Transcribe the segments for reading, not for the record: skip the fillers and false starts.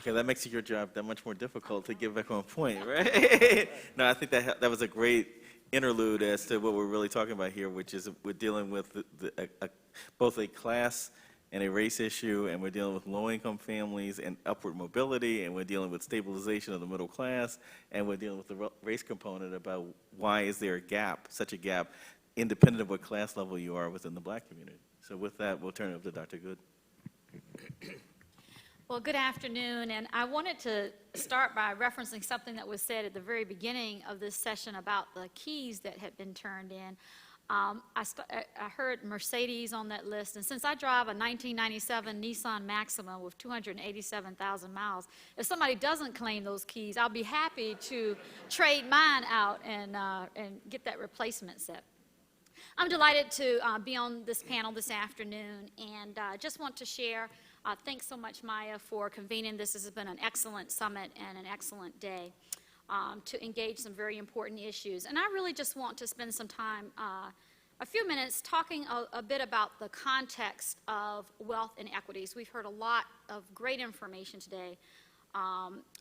Okay, that makes your job that much more difficult to get back on point, right? No, I think that was a great interlude as to what we're really talking about here, which is we're dealing with both a class and a race issue, and we're dealing with low-income families and upward mobility, and we're dealing with stabilization of the middle class, and we're dealing with the race component about why is there a gap, such a gap, independent of what class level you are within the black community. So with that, we'll turn it over to Dr. Good. Well, good afternoon, and I wanted to start by referencing something that was said at the very beginning of this session about the keys that had been turned in. I heard Mercedes on that list, and since I drive a 1997 Nissan Maxima with 287,000 miles, if somebody doesn't claim those keys, I'll be happy to trade mine out and get that replacement set. I'm delighted to be on this panel this afternoon, and just want to share. Thanks so much, Maya, for convening this. This has been an excellent summit and an excellent day to engage some very important issues. And I really just want to spend some time, a few minutes, talking a bit about the context of wealth inequities. We've heard a lot of great information today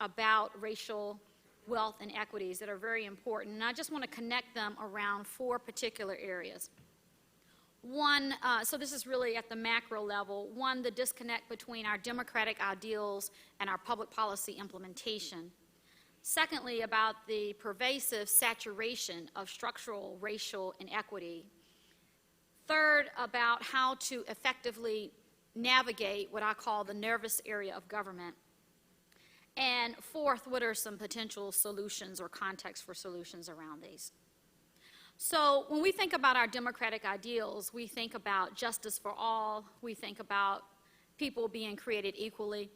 about racial wealth inequities that are very important. And I just want to connect them around 4 particular areas. One, so this is really at the macro level. One, the disconnect between our democratic ideals and our public policy implementation. Secondly, about the pervasive saturation of structural racial inequity. Third, about how to effectively navigate what I call the nervous area of government. And fourth, what are some potential solutions or contexts for solutions around these? So when we think about our democratic ideals, we think about justice for all. We think about people being created equally.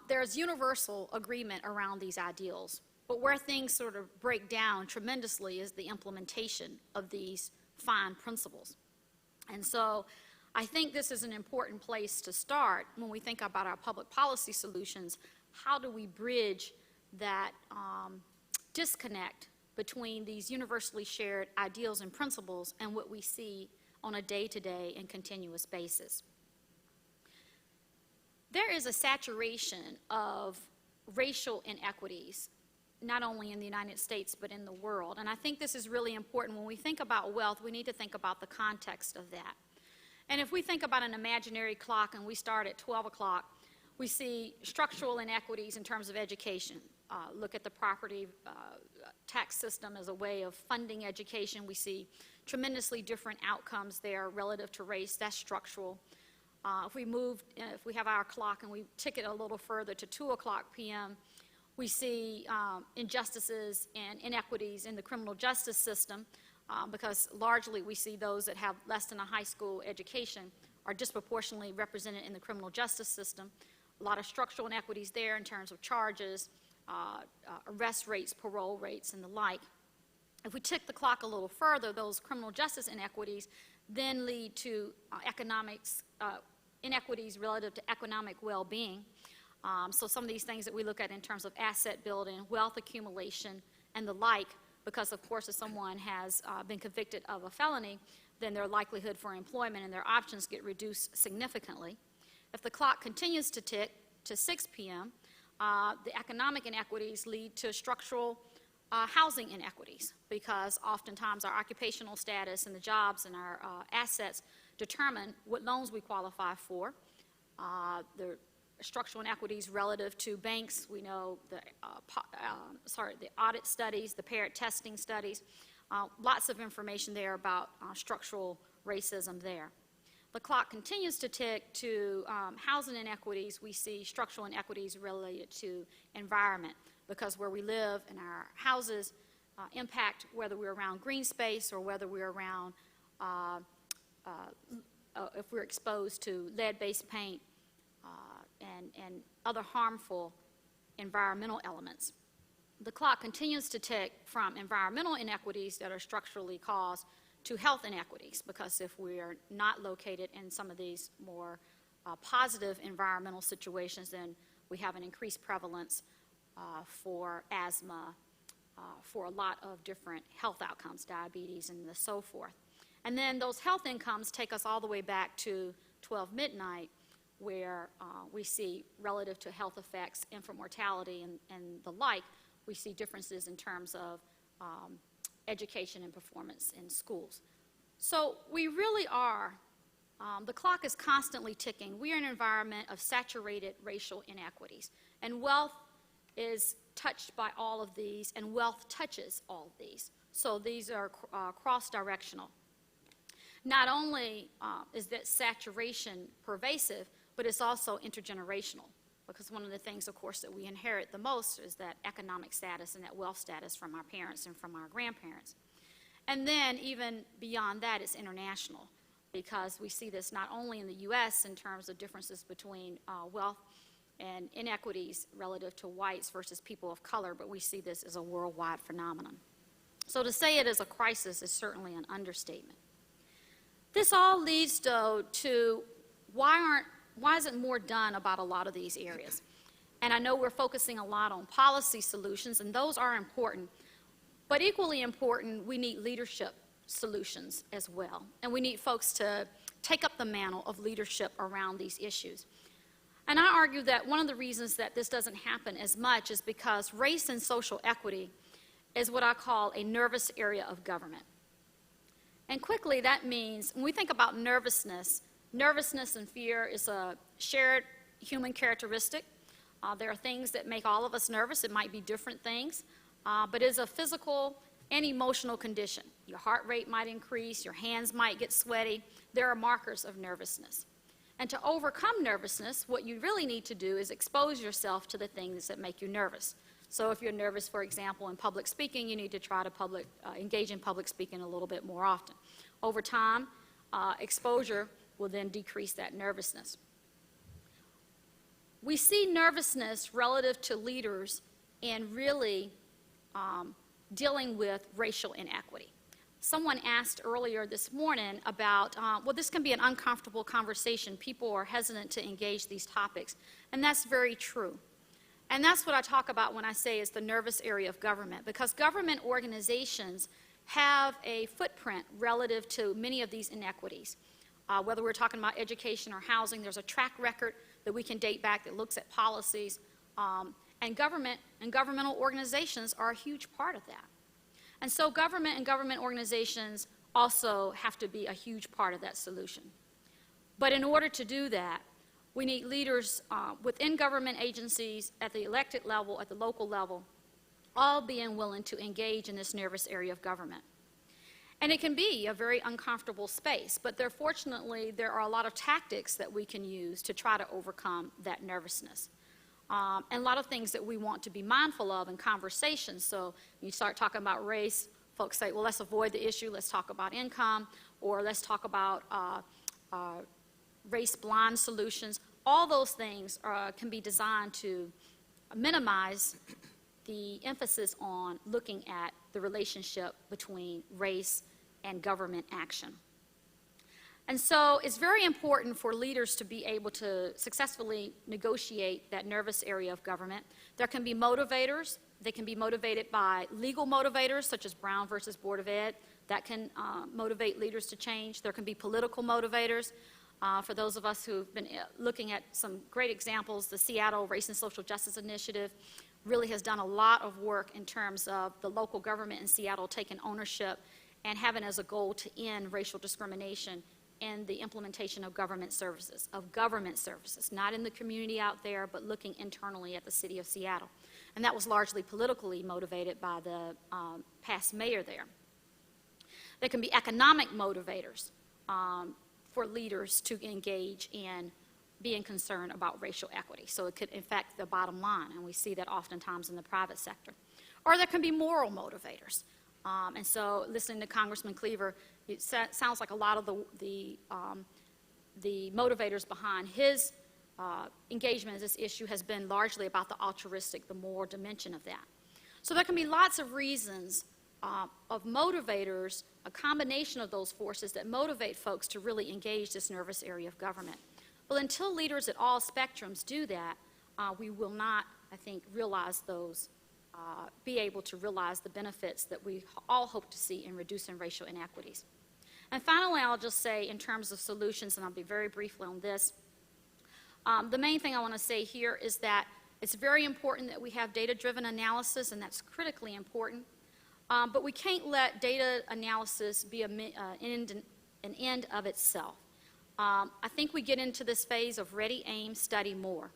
There's universal agreement around these ideals. But where things sort of break down tremendously is the implementation of these fine principles. And so I think this is an important place to start when we think about our public policy solutions. How do we bridge that disconnect between these universally shared ideals and principles and what we see on a day-to-day and continuous basis? There is a saturation of racial inequities, not only in the United States but in the world. And I think this is really important. When we think about wealth, we need to think about the context of that. And if we think about an imaginary clock and we start at 12 o'clock, we see structural inequities in terms of education. Look at the property tax system as a way of funding education. We see tremendously different outcomes there relative to race. That's structural. If we have our clock and we tick it a little further to 2 o'clock p.m., we see injustices and inequities in the criminal justice system because largely we see those that have less than a high school education are disproportionately represented in the criminal justice system. A lot of structural inequities there in terms of charges, arrest rates, parole rates, and the like. If we tick the clock a little further, those criminal justice inequities then lead to inequities relative to economic well-being. So some of these things that we look at in terms of asset building, wealth accumulation, and the like, because of course if someone has been convicted of a felony, then their likelihood for employment and their options get reduced significantly. If the clock continues to tick to 6 p.m., the economic inequities lead to structural housing inequities because oftentimes our occupational status and the jobs and our assets determine what loans we qualify for. The structural inequities relative to banks, we know the audit studies, the parent testing studies, lots of information there about structural racism there. The clock continues to tick to housing inequities. We see structural inequities related to environment because where we live and our houses impact whether we're around green space or whether we're around, if we're exposed to lead-based paint and other harmful environmental elements. The clock continues to tick from environmental inequities that are structurally caused to health inequities, because if we are not located in some of these more positive environmental situations, then we have an increased prevalence for asthma, for a lot of different health outcomes, diabetes and so forth. And then those health incomes take us all the way back to 12 midnight, where we see relative to health effects, infant mortality, and the like, we see differences in terms of education and performance in schools. So we really are, the clock is constantly ticking. We are in an environment of saturated racial inequities, and wealth is touched by all of these, and wealth touches all of these. So these are cross-directional. Not only is that saturation pervasive, but it's also intergenerational, because one of the things, of course, that we inherit the most is that economic status and that wealth status from our parents and from our grandparents. And then even beyond that, it's international, because we see this not only in the U.S. in terms of differences between wealth and inequities relative to whites versus people of color, but we see this as a worldwide phenomenon. So to say it is a crisis is certainly an understatement. This all leads, though, to why isn't more done about a lot of these areas? And I know we're focusing a lot on policy solutions, and those are important. But equally important, we need leadership solutions as well. And we need folks to take up the mantle of leadership around these issues. And I argue that one of the reasons that this doesn't happen as much is because race and social equity is what I call a nervous area of government. And quickly, that means when we think about nervousness and fear is a shared human characteristic. There are things that make all of us nervous. It might be different things, but it's a physical and emotional condition. Your heart rate might increase, your hands might get sweaty. There are markers of nervousness. And to overcome nervousness, what you really need to do is expose yourself to the things that make you nervous. So if you're nervous, for example, in public speaking, you need to try to engage in public speaking a little bit more often. Over time, exposure will then decrease that nervousness. We see nervousness relative to leaders in really dealing with racial inequity. Someone asked earlier this morning about, well, this can be an uncomfortable conversation. People are hesitant to engage these topics, and that's very true. And that's what I talk about when I say it's the nervous area of government, because government organizations have a footprint relative to many of these inequities. Whether we're talking about education or housing, there's a track record that we can date back that looks at policies, and government and governmental organizations are a huge part of that. And so government and government organizations also have to be a huge part of that solution. But in order to do that, we need leaders within government agencies, at the elected level, at the local level, all being willing to engage in this nervous area of government. And it can be a very uncomfortable space, but fortunately, there are a lot of tactics that we can use to try to overcome that nervousness. And a lot of things that we want to be mindful of in conversations. So you start talking about race, folks say, well, let's avoid the issue, let's talk about income, or let's talk about race-blind solutions. All those things can be designed to minimize the emphasis on looking at the relationship between race and government action. And so it's very important for leaders to be able to successfully negotiate that nervous area of government. There can be motivators. They can be motivated by legal motivators, such as Brown versus Board of Ed. That can motivate leaders to change. There can be political motivators. For those of us who've been looking at some great examples, the Seattle Race and Social Justice Initiative really has done a lot of work in terms of the local government in Seattle taking ownership and having as a goal to end racial discrimination in the implementation of government services, not in the community out there, but looking internally at the city of Seattle. And that was largely politically motivated by the past mayor there. There can be economic motivators for leaders to engage in being concerned about racial equity. So it could affect the bottom line, and we see that oftentimes in the private sector. Or there can be moral motivators. And so listening to Congressman Cleaver, it sounds like a lot of the motivators behind his engagement in this issue has been largely about the altruistic, the moral dimension of that. So there can be lots of reasons of motivators, a combination of those forces that motivate folks to really engage this nervous area of government. Well, until leaders at all spectrums do that, we will not, I think, realize those, be able to realize the benefits that we all hope to see in reducing racial inequities. And finally, I'll just say in terms of solutions, and I'll be very briefly on this, The main thing I want to say here is that it's very important that we have data-driven analysis, and that's critically important. But we can't let data analysis be an end of itself. I think we get into this phase of ready, aim, study more,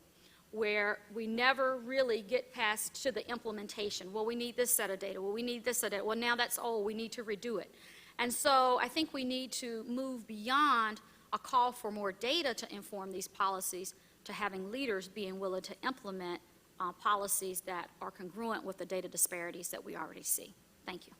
where we never really get past to the implementation. Well, we need this set of data. Well, we need this set of data. Well, now that's old. We need to redo it. And so I think we need to move beyond a call for more data to inform these policies to having leaders being willing to implement policies that are congruent with the data disparities that we already see. Thank you.